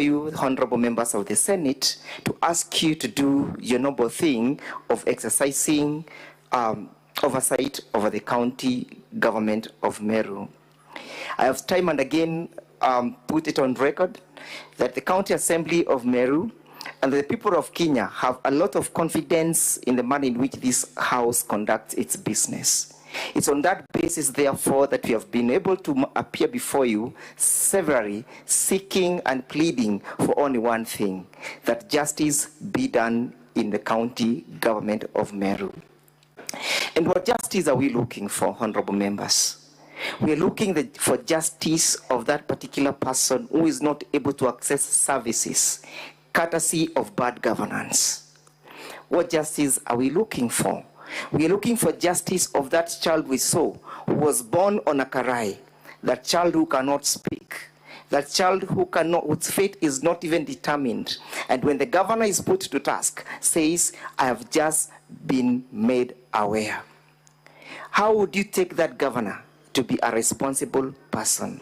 you, honorable members of the Senate, to ask you to do your noble thing of exercising oversight over the county government of Meru. I have time and again put it on record that the County Assembly of Meru and the people of Kenya have a lot of confidence in the manner in which this House conducts its business. It's on that basis, therefore, that we have been able to appear before you severally, seeking and pleading for only one thing, that justice be done in the county government of Meru. And what justice are we looking for, honorable members? We are looking for justice of that particular person who is not able to access services, courtesy of bad governance. What justice are we looking for? We are looking for justice of that child we saw who was born on a karai, that child who cannot speak, that child whose fate is not even determined. And when the governor is put to task, says, I have just been made aware. How would you take that governor to be a responsible person?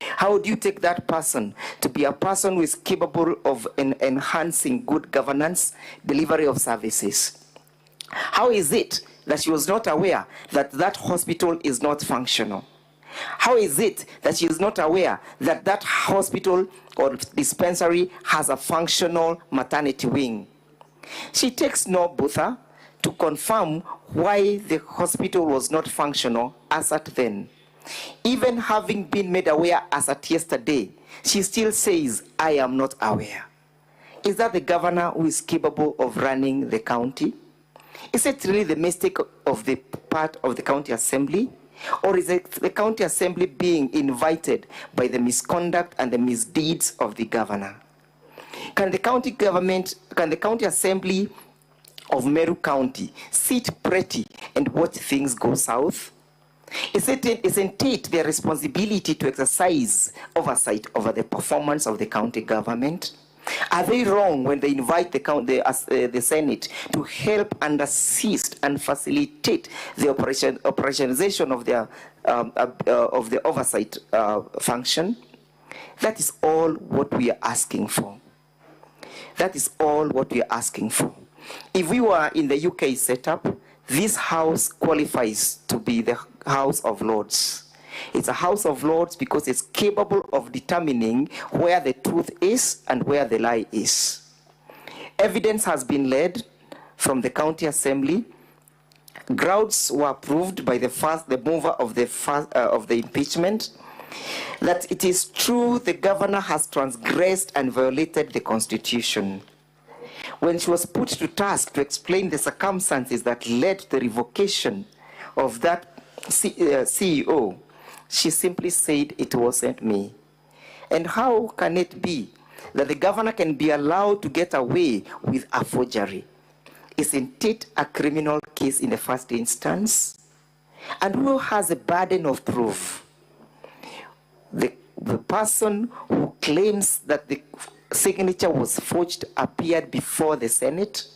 How would you take that person to be a person who is capable of enhancing good governance, delivery of services? How is it that she was not aware that that hospital is not functional? How is it that she is not aware that that hospital or dispensary has a functional maternity wing? She takes no bother to confirm why the hospital was not functional as at then. Even having been made aware as at yesterday, she still says, I am not aware. Is that the governor who is capable of running the county? Is it really the mistake of the part of the county assembly? Or is it the county assembly being invited by the misconduct and the misdeeds of the governor? Can the county assembly of Meru County sit pretty and watch things go south? Isn't it their responsibility to exercise oversight over the performance of the county government? Are they wrong when they invite the Senate to help and assist and facilitate the operationalization of the oversight function? That is all what we are asking for. That is all what we are asking for. If we were in the UK setup, this house qualifies to be the House of Lords. It's a House of Lords because it's capable of determining where the truth is and where the lie is. Evidence has been led from the county assembly. Grounds were approved by the mover of the impeachment that it is true the governor has transgressed and violated the constitution. When she was put to task to explain the circumstances that led to the revocation of that CEO, she simply said, it wasn't me. And how can it be that the governor can be allowed to get away with a forgery? Isn't it a criminal case in the first instance? And who has a burden of proof? The person who claims that the signature was forged appeared before the Senate.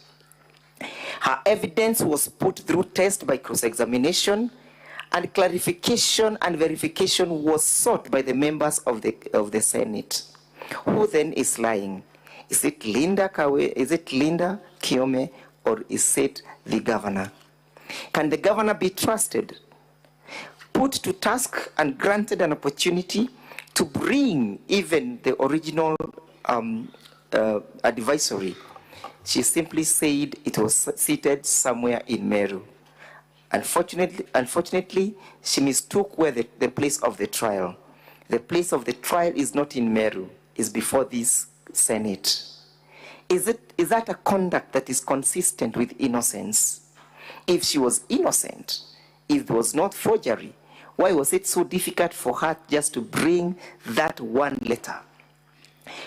Her evidence was put through test by cross-examination, and clarification and verification was sought by the members of the Senate. Who then is lying? Is it Linda Kiome, or is it the governor? Can the governor be trusted, put to task and granted an opportunity to bring even the original advisory? She simply said it was seated somewhere in Meru. Unfortunately, she mistook where the place of the trial. The place of the trial is not in Meru, it's before this Senate. Is that a conduct that is consistent with innocence? If she was innocent, if it was not forgery, why was it so difficult for her just to bring that one letter?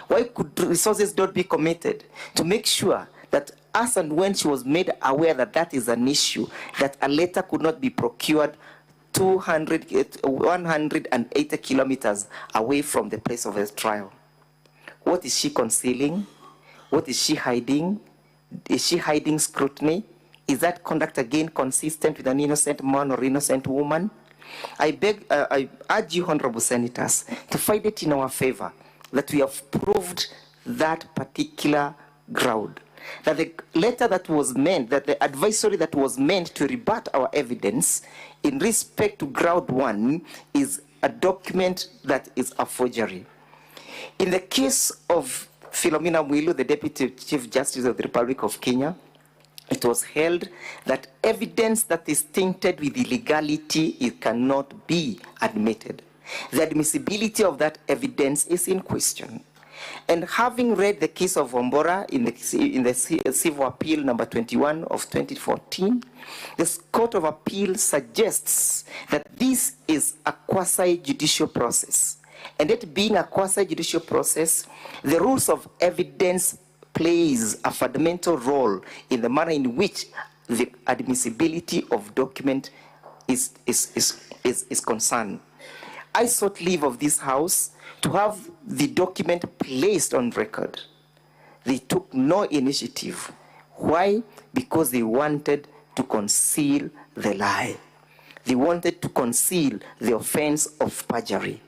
Why could resources not be committed to make sure that as and when she was made aware that that is an issue, that a letter could not be procured 180 kilometers away from the place of the trial? What is she concealing? What is she hiding? Is she hiding scrutiny? Is that conduct again consistent with an innocent man or innocent woman? I urge you, honorable senators, to find it in our favor that we have proved that particular ground. That the letter that was meant, that the advisory that was meant to rebut our evidence in respect to ground 1 is a document that is a forgery. In the case of Philomena Mwilu, the Deputy Chief Justice of the Republic of Kenya, it was held that evidence that is tainted with illegality, it cannot be admitted. The admissibility of that evidence is in question. And having read the case of Wombora in the Civil Appeal number 21 of 2014, the Court of Appeal suggests that this is a quasi-judicial process. And it being a quasi-judicial process, the rules of evidence plays a fundamental role in the manner in which the admissibility of document is concerned. I sought leave of this House to have the document placed on record. They took no initiative. Why? Because they wanted to conceal the lie. They wanted to conceal the offense of perjury.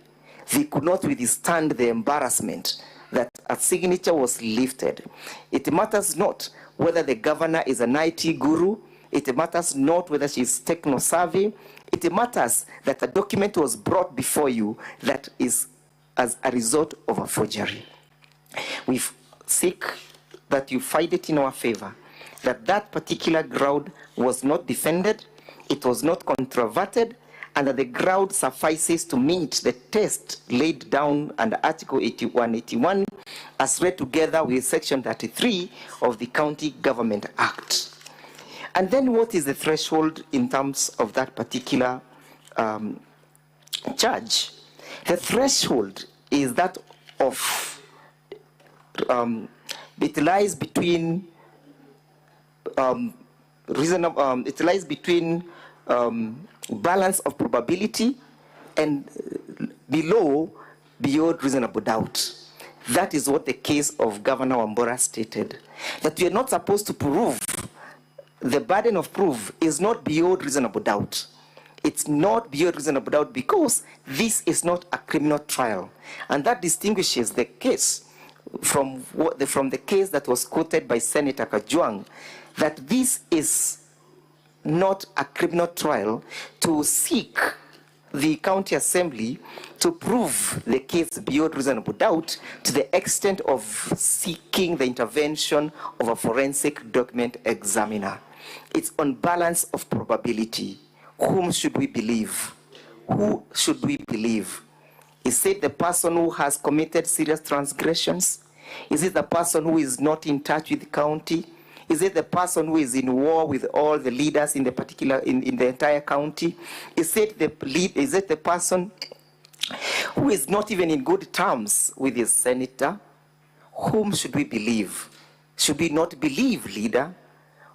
They could not withstand the embarrassment that a signature was lifted. It matters not whether the governor is an IT guru. It matters not whether she is techno-savvy. It matters that a document was brought before you that is as a result of a forgery. We seek that you find it in our favor, that that particular ground was not defended, it was not controverted, and that the ground suffices to meet the test laid down under Article 8181 as read together with Section 33 of the County Government Act. And then what is the threshold in terms of that particular charge? The threshold is that of, it lies between balance of probability and below beyond reasonable doubt. That is what the case of Governor Wombora stated, that we are not supposed to prove. The burden of proof is not beyond reasonable doubt. It's not beyond reasonable doubt because this is not a criminal trial. And that distinguishes the case from the case that was quoted by Senator Kajwang, that this is not a criminal trial to seek the county assembly to prove the case beyond reasonable doubt to the extent of seeking the intervention of a forensic document examiner. It's on balance of probability. Whom should we believe? Who should we believe? Is it the person who has committed serious transgressions? Is it the person who is not in touch with the county? Is it the person who is in war with all the leaders in the particular in the entire county? Is it the person who is not even in good terms with his senator? Whom should we believe? Should we not believe leader?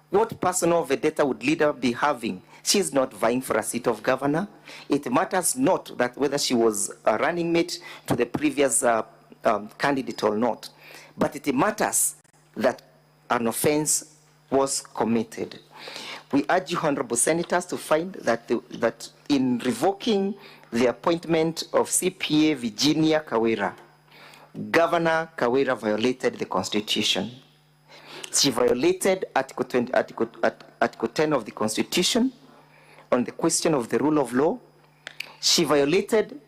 What personal vendetta would leader be having? She is not vying for a seat of governor. It matters not that whether she was a running mate to the previous candidate or not, but it matters that an offense was committed. We urge you, honorable senators, to find that that in revoking the appointment of CPA Virginia Kawira, Governor Kawira violated the Constitution. She violated Article 10 of the Constitution on the question of the rule of law. She violated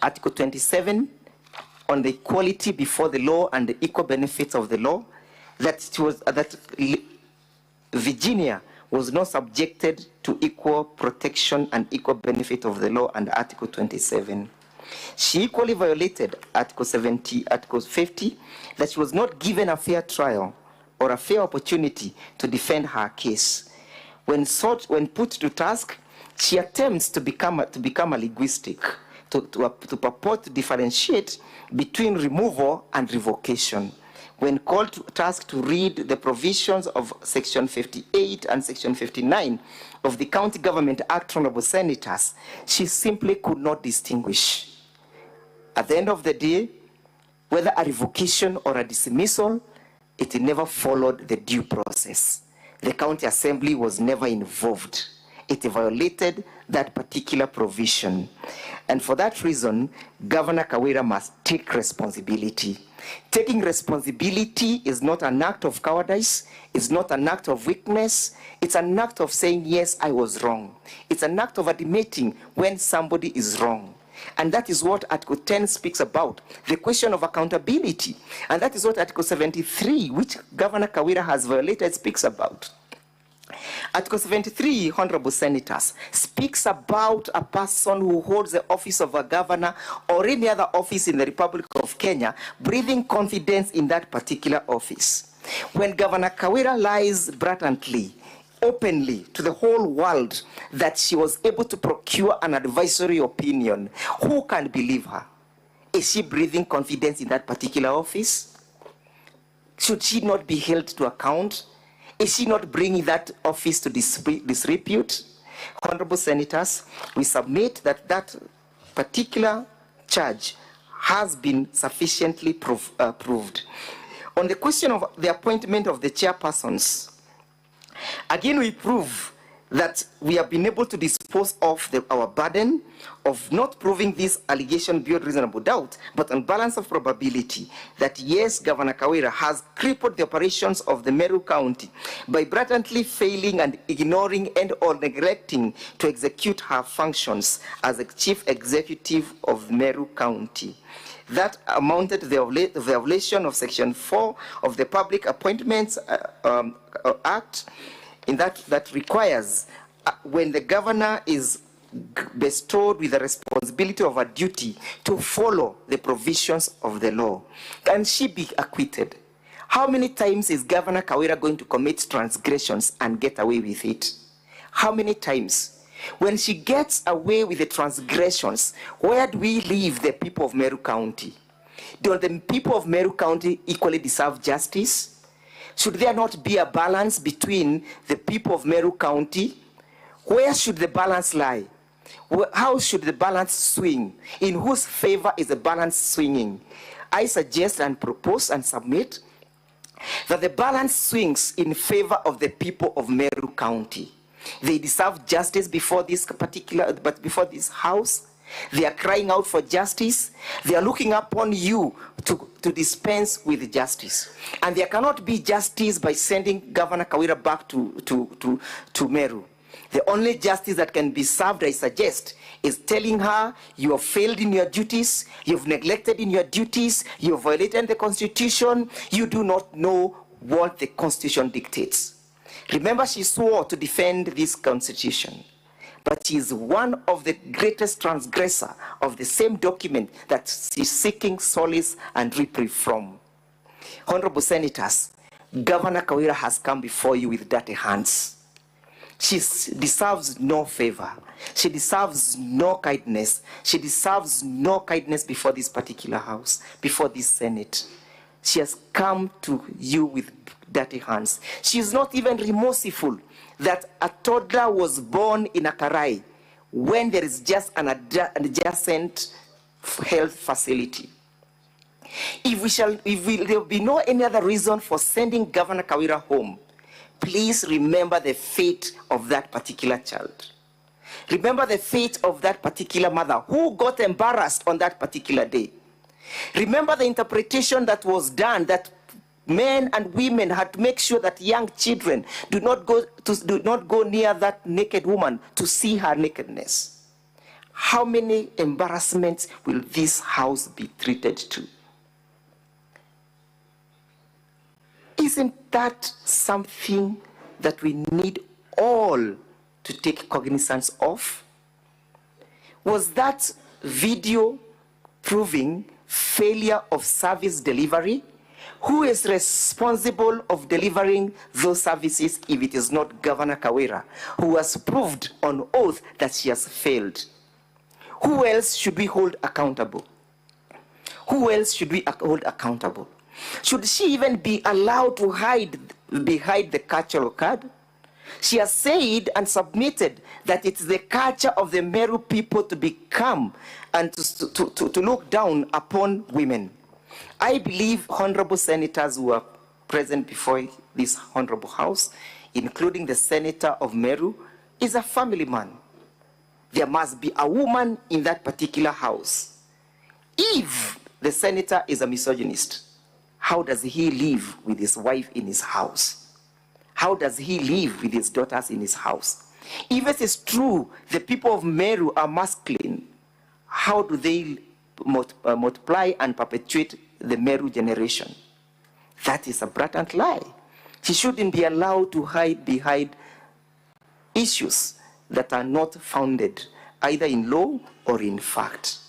Article 27 on the equality before the law and the equal benefits of the law, that Virginia was not subjected to equal protection and equal benefit of the law under Article 27. She equally violated Article 50, that she was not given a fair trial or a fair opportunity to defend her case. When put to task, she attempts to become a linguistic, to purport to differentiate between removal and revocation. When called to task to read the provisions of Section 58 and Section 59 of the County Government Act, honorable senators, she simply could not distinguish. At the end of the day, whether a revocation or a dismissal, it never followed the due process. The county assembly was never involved. It violated that particular provision. And for that reason, Governor Kawira must take responsibility. Taking responsibility is not an act of cowardice, it's not an act of weakness, it's an act of saying, yes, I was wrong. It's an act of admitting when somebody is wrong. And that is what Article 10 speaks about, the question of accountability. And that is what Article 73, which Governor Kawira has violated, speaks about. Article 73, Honorable Senators, speaks about a person who holds the office of a governor or any other office in the Republic of Kenya, breathing confidence in that particular office. When Governor Kawira lies blatantly, openly to the whole world that she was able to procure an advisory opinion, who can believe her? Is she breathing confidence in that particular office? Should she not be held to account? Is she not bringing that office to disrepute? Honorable Senators, we submit that that particular charge has been sufficiently proved. On the question of the appointment of the chairpersons, again we prove that we have been able to dispose of our burden of not proving this allegation beyond reasonable doubt, but on balance of probability, that yes, Governor Kawira has crippled the operations of the Meru County by blatantly failing and ignoring and or neglecting to execute her functions as the Chief Executive of Meru County. That amounted to the violation of Section 4 of the Public Appointments Act, in that requires when the governor is bestowed with the responsibility of a duty to follow the provisions of the law. Can she be acquitted? How many times is Governor Kawira going to commit transgressions and get away with it? How many times? When she gets away with the transgressions, where do we leave the people of Meru County? Do the people of Meru County equally deserve justice? Should there not be a balance between the people of Meru County? Where should the balance lie? How should the balance swing? In whose favor is the balance swinging? I suggest and propose and submit that the balance swings in favor of the people of Meru County. They deserve justice before this house. They are crying out for justice. They are looking upon you to dispense with justice. And there cannot be justice by sending Governor Kawira back to Meru. The only justice that can be served, I suggest, is telling her you have failed in your duties, you've neglected in your duties, you have violated the Constitution, you do not know what the Constitution dictates. Remember, she swore to defend this Constitution. But she is one of the greatest transgressors of the same document that she's seeking solace and reprieve from. Honorable Senators, Governor Kawira has come before you with dirty hands. She deserves no favor. She deserves no kindness. She deserves no kindness before this particular house, before this Senate. She has come to you with dirty hands. She is not even remorseful that a toddler was born in a Karai when there is just an adjacent health facility. There will be no any other reason for sending Governor Kawira home, please remember the fate of that particular child. Remember the fate of that particular mother who got embarrassed on that particular day. Remember the interpretation that was done, that men and women had to make sure that young children do not go near that naked woman to see her nakedness. How many embarrassments will this house be treated to? Isn't that something that we need all to take cognizance of? Was that video proving failure of service delivery? Who is responsible of delivering those services if it is not Governor Kawira, who has proved on oath that she has failed? Who else should we hold accountable? Who else should we hold accountable? Should she even be allowed to hide behind the cultural card? She has said and submitted that it's the culture of the Meru people to become and to look down upon women. I believe honorable senators who are present before this honorable house, including the senator of Meru, is a family man. There must be a woman in that particular house. If the senator is a misogynist, how does he live with his wife in his house? How does he live with his daughters in his house? If it is true the people of Meru are masculine, how do they multiply and perpetuate the Meru generation? That is a blatant lie. She shouldn't be allowed to hide behind issues that are not founded either in law or in fact.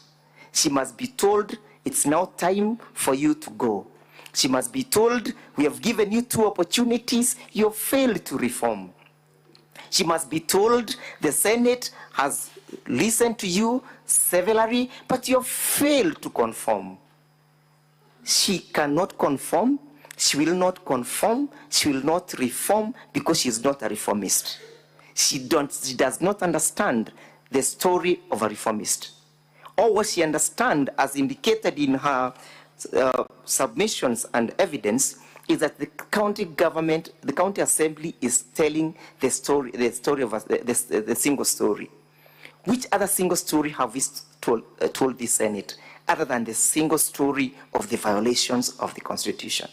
She must be told, it's now time for you to go. She must be told, we have given you 2 opportunities, you have failed to reform. She must be told, the Senate has listened to you severally, but you have failed to conform. She cannot conform, she will not conform, she will not reform because she is not a reformist. She does not understand the story of a reformist. Or what she understands, as indicated in her submissions and evidence, is that the county government, the county assembly is telling the story of the single story. Which other single story have we told the Senate other than the single story of the violations of the Constitution?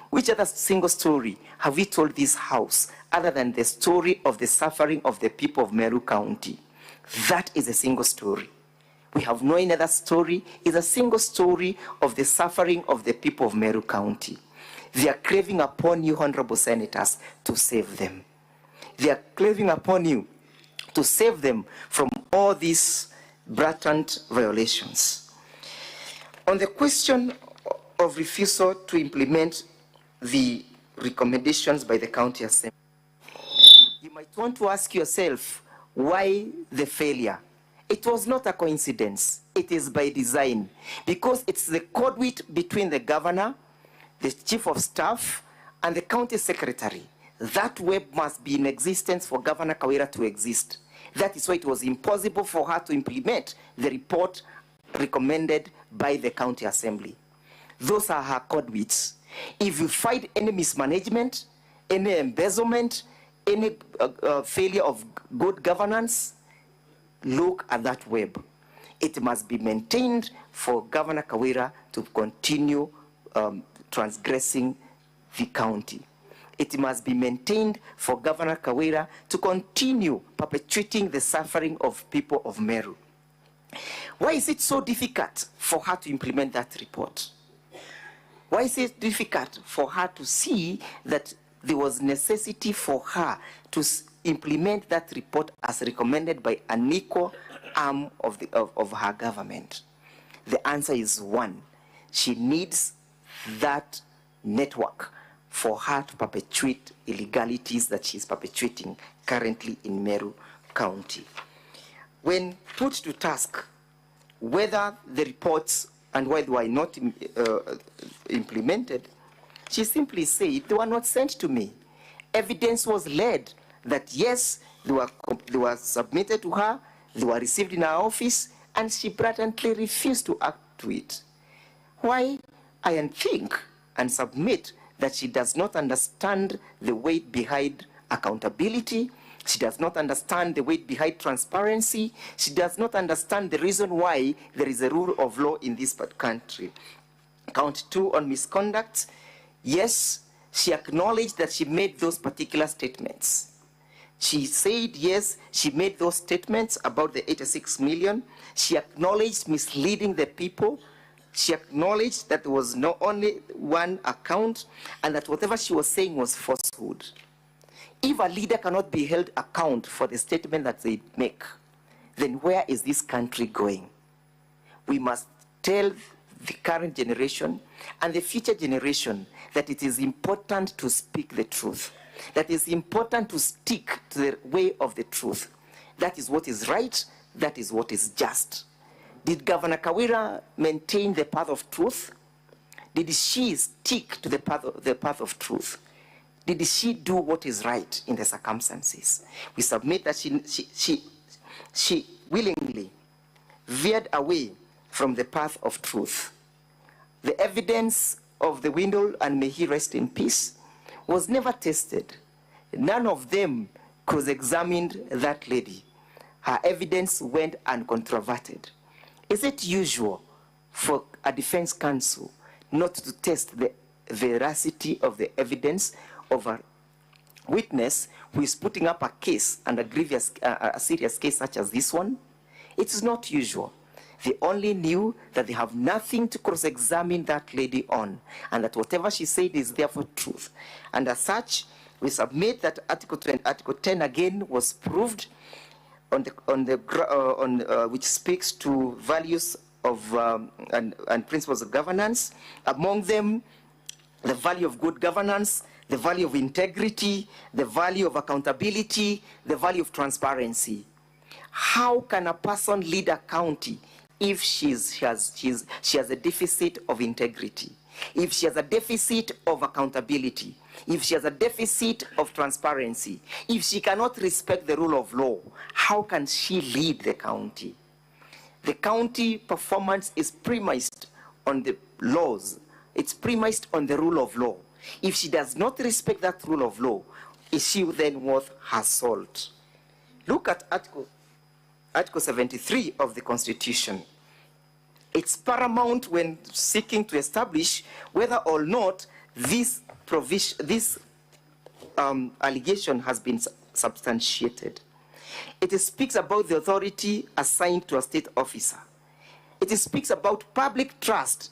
Which other single story have we told this House other than the story of the suffering of the people of Meru County? That is a single story. We have no other story. It's a single story of the suffering of the people of Meru County. They are craving upon you, honorable senators, to save them. They are craving upon you to save them from all these blatant violations. On the question of refusal to implement the recommendations by the county assembly, you might want to ask yourself, why the failure? It was not a coincidence. It is by design, because it's the conduit between the governor, the chief of staff, and the county secretary. That web must be in existence for Governor Kawira to exist. That is why it was impossible for her to implement the report recommended by the county assembly. Those are her conduits. If you find any mismanagement, any embezzlement, any failure of good governance, look at that web. It must be maintained for Governor Kawira to continue transgressing the county. It must be maintained for Governor Kawira to continue perpetuating the suffering of people of Meru. Why is it so difficult for her to implement that report? Why is it difficult for her to see that there was necessity for her to implement that report as recommended by an equal arm of her government? The answer is one. She needs that network for her to perpetuate illegalities that she's perpetuating currently in Meru County. When put to task whether the reports and why they were not implemented, she simply said they were not sent to me. Evidence was laid that yes, they were submitted to her, they were received in her office, and she blatantly refused to act to it. Why? I think and submit that she does not understand the weight behind accountability. She does not understand the weight behind transparency. She does not understand the reason why there is a rule of law in this country. Count 2 on misconduct. Yes, she acknowledged that she made those particular statements. She said, yes, she made those statements about the 86 million. She acknowledged misleading the people. She acknowledged that there was not only one account and that whatever she was saying was falsehood. If a leader cannot be held account for the statement that they make, then where is this country going? We must tell the current generation and the future generation that it is important to speak the truth, that it is important to stick to the way of the truth. That is what is right, that is what is just. Did Governor Kawira maintain the path of truth? Did she stick to the path of truth? Did she do what is right in the circumstances? We submit that she willingly veered away from the path of truth. The evidence of the window, and may he rest in peace, was never tested. None of them cross-examined that lady. her evidence went uncontroverted. Is it usual for a defense counsel not to test the veracity of the evidence of a witness who is putting up a case, and a serious case such as this one? It is not usual. They only knew that they have nothing to cross-examine that lady on, and that whatever she said is therefore truth. And as such, we submit that Article 10 again was proved which speaks to values of and principles of governance. Among them, the value of good governance, the value of integrity, the value of accountability, the value of transparency. How can a person lead a county if she has a deficit of integrity, if she has a deficit of accountability, if she has a deficit of transparency, if she cannot respect the rule of law? How can she lead the county? The county performance is premised on the laws. It's premised on the rule of law. If she does not respect that rule of law, is she then worth her salt? Look at Article 73 of the Constitution. It's paramount when seeking to establish whether or not this allegation has been substantiated. It speaks about the authority assigned to a state officer. It speaks about public trust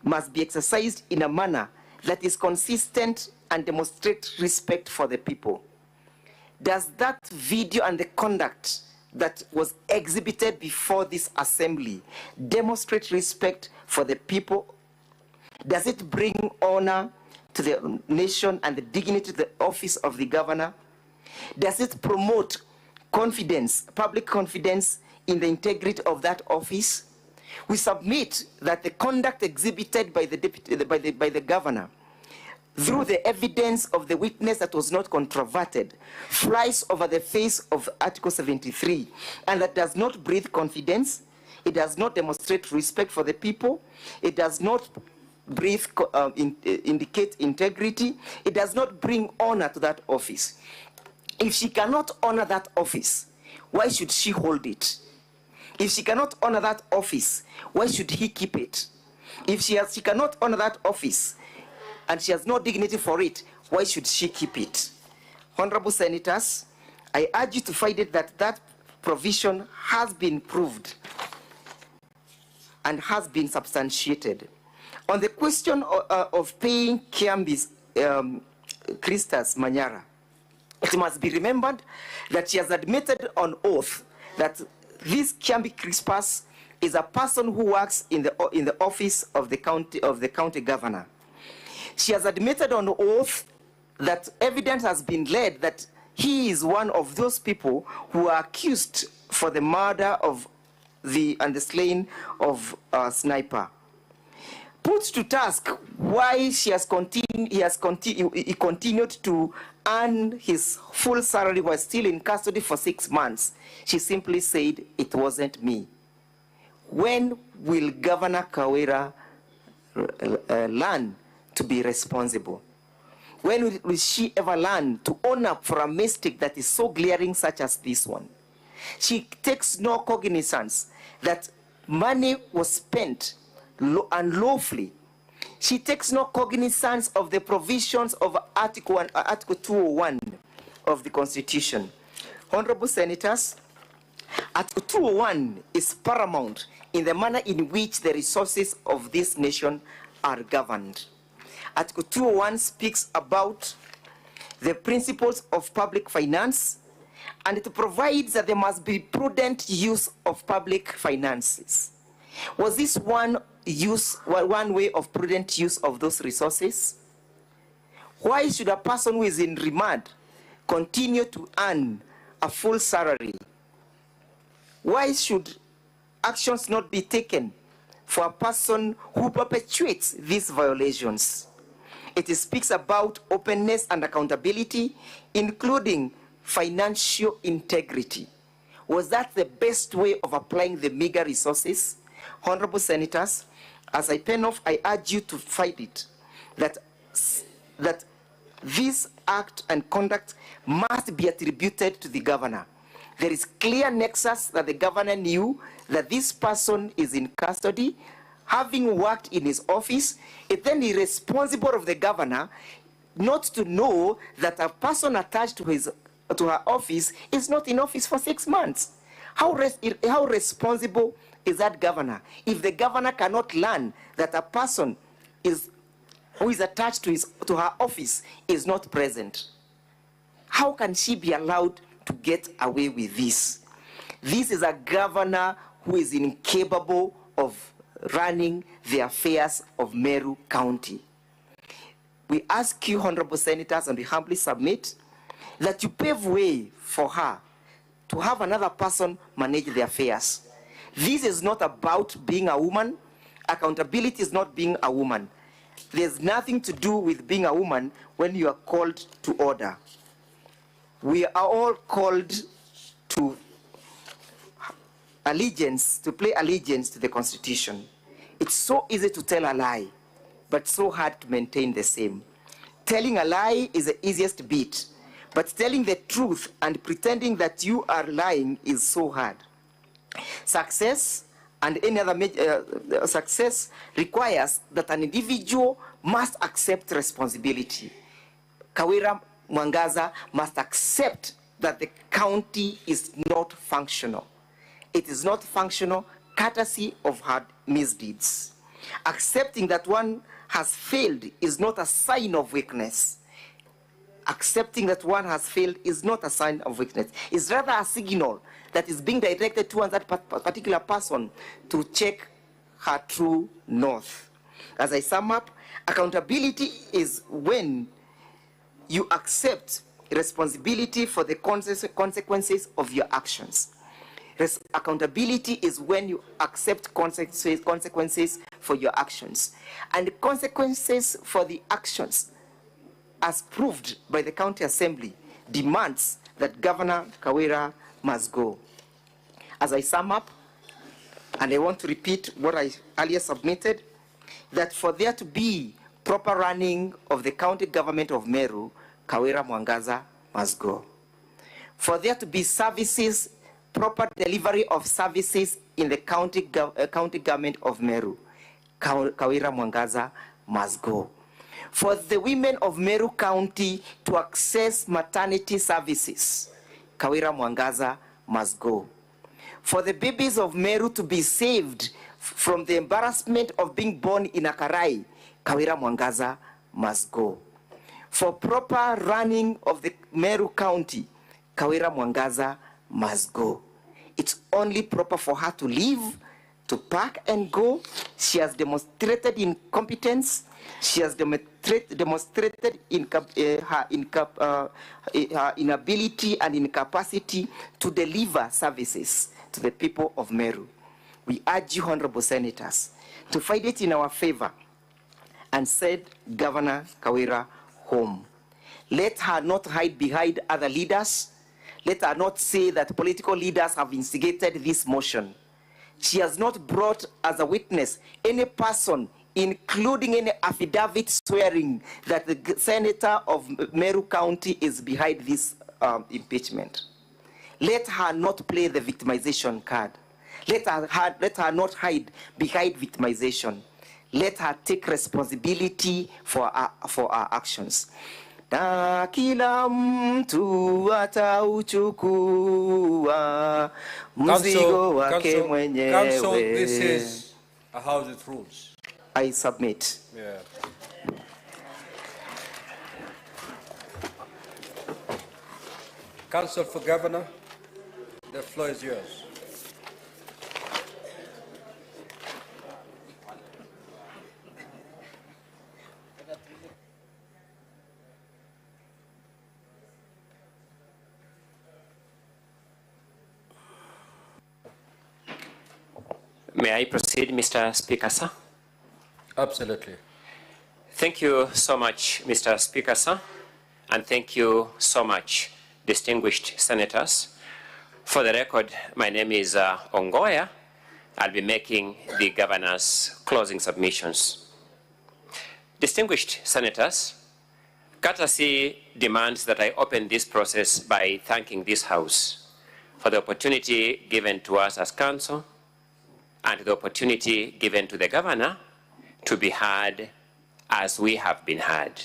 must be exercised in a manner that is consistent and demonstrate respect for the people. Does that video and the conduct that was exhibited before this assembly demonstrate respect for the people? Does it bring honor to the nation and the dignity of the office of the governor? Does it promote confidence, public confidence in the integrity of that office? We submit that the conduct exhibited by the governor, through the evidence of the witness that was not controverted, flies over the face of Article 73, and that does not breathe confidence, it does not demonstrate respect for the people, it does not indicate integrity, it does not bring honor to that office. If she cannot honor that office, why should she hold it? If she cannot honor that office, why should he keep it? If she cannot honor that office and she has no dignity for it, why should she keep it? Honorable Senators, I urge you to find it that that provision has been proved and has been substantiated. On the question of paying Kiambi's Christas Manyara, it must be remembered that she has admitted on oath that this Kiambi Crispas is a person who works in the office of the county governor. She has admitted on oath that evidence has been led that he is one of those people who are accused for the murder of and the slaying of Sniper. Put to task why he continued to earn his full salary while still in custody for 6 months. She simply said, "It wasn't me." When will Governor Kawira learn to be responsible? When will she ever learn to own up for a mistake that is so glaring such as this one? She takes no cognizance that money was spent unlawfully. She takes no cognizance of the provisions of Article 201 of the Constitution. Honorable Senators, Article 201 is paramount in the manner in which the resources of this nation are governed. Article 201 speaks about the principles of public finance, and it provides that there must be prudent use of public finances. Was this one way of prudent use of those resources? Why should a person who is in remand continue to earn a full salary? Why should actions not be taken for a person who perpetuates these violations? It speaks about openness and accountability, including financial integrity. Was that the best way of applying the meager resources? Honorable Senators, as I pen off, I urge you to fight it, that this act and conduct must be attributed to the governor. There is clear nexus that the governor knew that this person is in custody, having worked in his office. It then is responsible of the governor not to know that a person attached to her office is not in office for 6 months. How responsible is that governor if the governor cannot learn that a person who is attached to her office is not present? How can she be allowed to get away with this? This is a governor who is incapable of running the affairs of Meru County. We ask you, honorable senators, and we humbly submit that you pave way for her to have another person manage the affairs. This is not about being a woman. Accountability is not being a woman. There's nothing to do with being a woman when you are called to order. We are all called to allegiance, to play allegiance to the Constitution. It's so easy to tell a lie, but so hard to maintain the same. Telling a lie is the easiest bit, but telling the truth and pretending that you are lying is so hard. Success and any other success requires that an individual must accept responsibility. Kawira Mwangaza must accept that the county is not functional. It is not functional courtesy of her misdeeds. Accepting that one has failed is not a sign of weakness. Accepting that one has failed is not a sign of weakness. It's rather a signal that is being directed towards that particular person to check her true north. As I sum up, accountability is when you accept responsibility for the consequences of your actions. Accountability is when you accept consequences for your actions. And the consequences for the actions, as proved by the County Assembly, demands that Governor Kawira must go. As I sum up, and I want to repeat what I earlier submitted, that for there to be proper running of the county government of Meru, Kawira Mwangaza must go. For there to be services, proper delivery of services in the county government of Meru, Kawira Mwangaza must go. For the women of Meru County to access maternity services, Kawira Mwangaza must go. For the babies of Meru to be saved from the embarrassment of being born in Akarai, Kawira Mwangaza must go. For proper running of the Meru County, Kawira Mwangaza must go. It's only proper for her to leave, to pack and go. She has demonstrated incompetence. She has demonstrated her inability and incapacity to deliver services to the people of Meru. We urge you, honorable senators, to find it in our favor and send Governor Kawira home. Let her not hide behind other leaders. Let her not say that political leaders have instigated this motion. She has not brought as a witness any person, including any affidavit swearing that the senator of Meru County is behind this impeachment. Let her not play the victimization card. Let her not hide behind victimization. Let her take responsibility for our actions. Na kila mtu atauchukua mzigo wake mwenyewe. Council, this is a house with rules. I submit. Yeah. Council for Governor, the floor is yours. May I proceed, Mr. Speaker, sir? Absolutely. Thank you so much, Mr. Speaker, sir, and thank you so much, distinguished senators. For the record, my name is Ongoya. I'll be making the governor's closing submissions. Distinguished senators, courtesy demands that I open this process by thanking this House for the opportunity given to us as council and the opportunity given to the governor to be heard as we have been heard.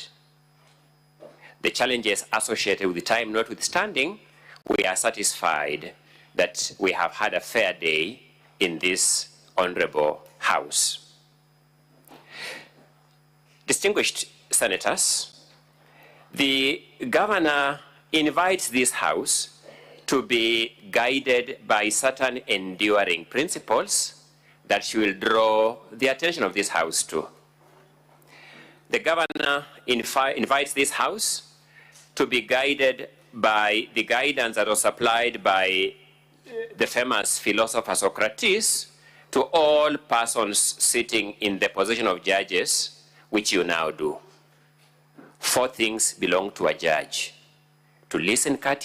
The challenges associated with the time notwithstanding, we are satisfied that we have had a fair day in this honorable house. Distinguished senators, the governor invites this house to be guided by certain enduring principles that she will draw the attention of this house to. The governor invites this house to be guided by the guidance that was applied by the famous philosopher Socrates to all persons sitting in the position of judges, which you now do. 4 things belong to a judge: to listen courteously,